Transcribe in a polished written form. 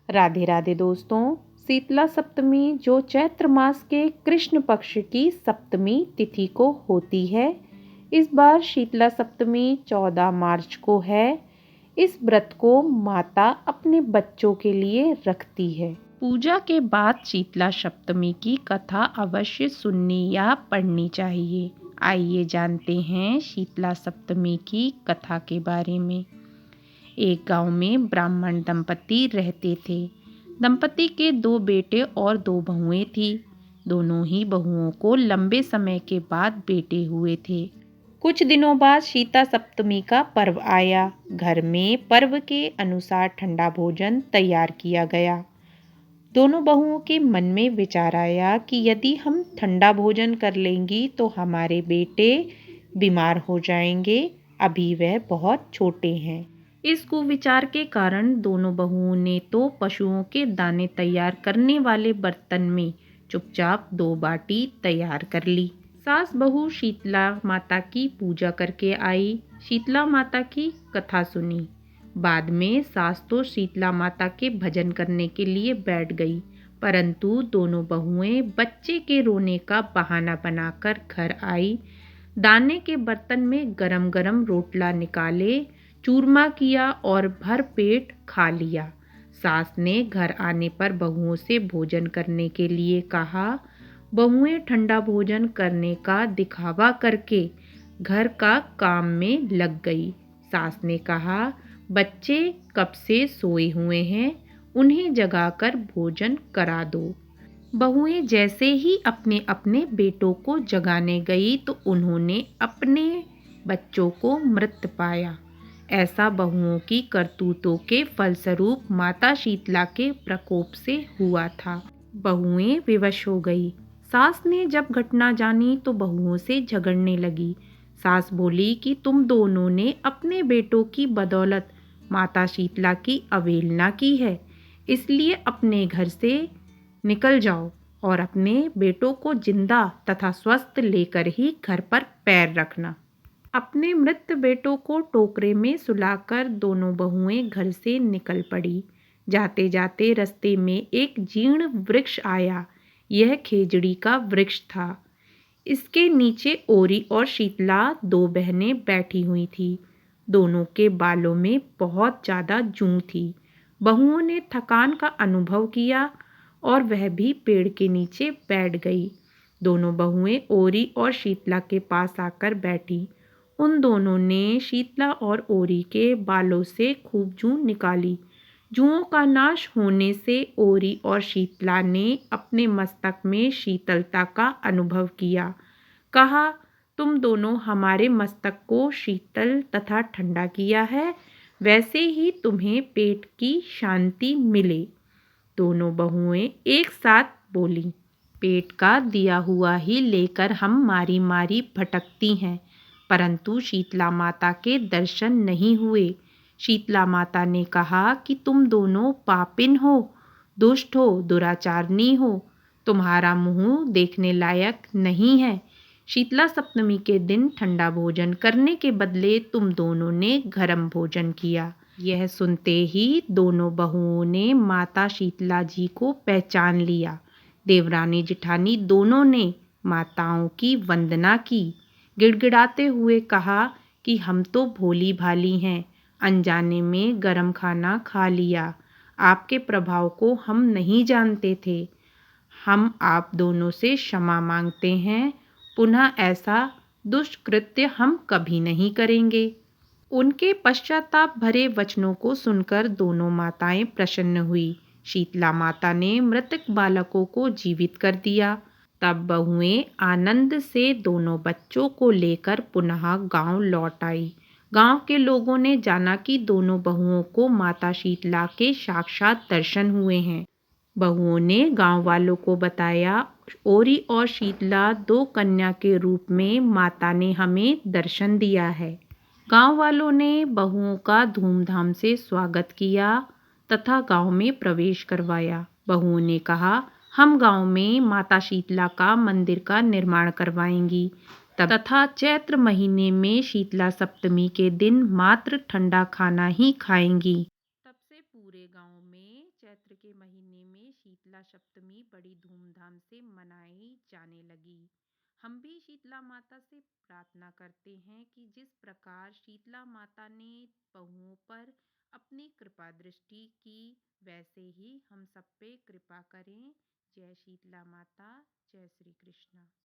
राधे राधे दोस्तों। शीतला सप्तमी जो चैत्र मास के कृष्ण पक्ष की सप्तमी तिथि को होती है। इस बार शीतला सप्तमी 14 मार्च को है। इस व्रत को माता अपने बच्चों के लिए रखती है। पूजा के बाद शीतला सप्तमी की कथा अवश्य सुननी या पढ़नी चाहिए। आइए जानते हैं शीतला सप्तमी की कथा के बारे में। एक गांव में ब्राह्मण दंपति रहते थे। दंपति के 2 बेटे और 2 बहुएं थी। दोनों ही बहुओं को लंबे समय के बाद बेटे हुए थे। कुछ दिनों बाद शीतला सप्तमी का पर्व आया। घर में पर्व के अनुसार ठंडा भोजन तैयार किया गया। दोनों बहुओं के मन में विचार आया कि यदि हम ठंडा भोजन कर लेंगी तो हमारे बेटे बीमार हो जाएंगे। अभी वह बहुत छोटे हैं। इस कुविचार के कारण दोनों बहुओं ने तो पशुओं के दाने तैयार करने वाले बर्तन में चुपचाप 2 बाटी तैयार कर ली। सास बहू शीतला माता की पूजा करके आई। शीतला माता की कथा सुनी। बाद में सास तो शीतला माता के भजन करने के लिए बैठ गई, परंतु दोनों बहुएं बच्चे के रोने का बहाना बनाकर घर आई। दाने के बर्तन में गरम गरम रोटला निकाले, चूरमा किया और भर पेट खा लिया। सास ने घर आने पर बहुओं से भोजन करने के लिए कहा। बहुएं ठंडा भोजन करने का दिखावा करके घर का काम में लग गई। सास ने कहा, बच्चे कब से सोए हुए हैं, उन्हें जगाकर भोजन करा दो। बहुएं जैसे ही अपने अपने बेटों को जगाने गई तो उन्होंने अपने बच्चों को मृत पाया। ऐसा बहुओं की करतूतों के फलस्वरूप माता शीतला के प्रकोप से हुआ था। बहुएं विवश हो गई। सास ने जब घटना जानी तो बहुओं से झगड़ने लगी। सास बोली कि तुम दोनों ने अपने बेटों की बदौलत माता शीतला की अवहेलना की है, इसलिए अपने घर से निकल जाओ और अपने बेटों को जिंदा तथा स्वस्थ लेकर ही घर पर पैर रखना। अपने मृत बेटों को टोकरे में सुलाकर दोनों बहुएं घर से निकल पड़ी। जाते जाते रास्ते में एक जीर्ण वृक्ष आया। यह खेजड़ी का वृक्ष था। इसके नीचे ओरी और शीतला 2 बहनें बैठी हुई थी। दोनों के बालों में बहुत ज़्यादा जूं थी। बहुओं ने थकान का अनुभव किया और वह भी पेड़ के नीचे बैठ गई। दोनों बहुएं ओरी और शीतला के पास आकर बैठी। उन दोनों ने शीतला और ओरी के बालों से खूब जूं निकाली। जुओं का नाश होने से ओरी और शीतला ने अपने मस्तक में शीतलता का अनुभव किया। कहा, तुम दोनों हमारे मस्तक को शीतल तथा ठंडा किया है, वैसे ही तुम्हें पेट की शांति मिले। दोनों बहुएं एक साथ बोली, पेट का दिया हुआ ही लेकर हम मारी मारी भटकती हैं, परंतु शीतला माता के दर्शन नहीं हुए। शीतला माता ने कहा कि तुम दोनों पापिन हो, दुष्ट हो, दुराचारनी हो। तुम्हारा मुंह देखने लायक नहीं है। शीतला सप्तमी के दिन ठंडा भोजन करने के बदले तुम दोनों ने गरम भोजन किया। यह सुनते ही दोनों बहुओं ने माता शीतला जी को पहचान लिया। देवरानी जिठानी दोनों ने माताओं की वंदना की। गिड़गिड़ाते हुए कहा कि हम तो भोली भाली हैं, अनजाने में गरम खाना खा लिया। आपके प्रभाव को हम नहीं जानते थे। हम आप दोनों से क्षमा मांगते हैं। पुनः ऐसा दुष्कृत्य हम कभी नहीं करेंगे। उनके पश्चाताप भरे वचनों को सुनकर दोनों माताएं प्रसन्न हुई। शीतला माता ने मृतक बालकों को जीवित कर दिया। तब बहुएं आनंद से दोनों बच्चों को लेकर पुनः गांव लौट आई। गांव के लोगों ने जाना कि दोनों बहुओं को माता शीतला के साक्षात दर्शन हुए हैं। बहुओं ने गांव वालों को बताया, ओरी और शीतला 2 कन्या के रूप में माता ने हमें दर्शन दिया है। गांव वालों ने बहुओं का धूमधाम से स्वागत किया तथा गांव में प्रवेश करवाया। बहुओं ने कहा, हम गांव में माता शीतला का मंदिर का निर्माण करवाएंगी तथा चैत्र महीने में शीतला सप्तमी के दिन मात्र ठंडा खाना ही खाएंगी। तब से पूरे गांव में चैत्र चैत्र के महीने में शीतला सप्तमी बड़ी धूमधाम से मनाई जाने लगी। हम भी शीतला माता से प्रार्थना करते हैं कि जिस प्रकार शीतला माता ने बहुओं पर अपनी कृपा दृष्टि की, वैसे ही हम सब पे कृपा करें। जय शीतला माता, जय श्री कृष्ण।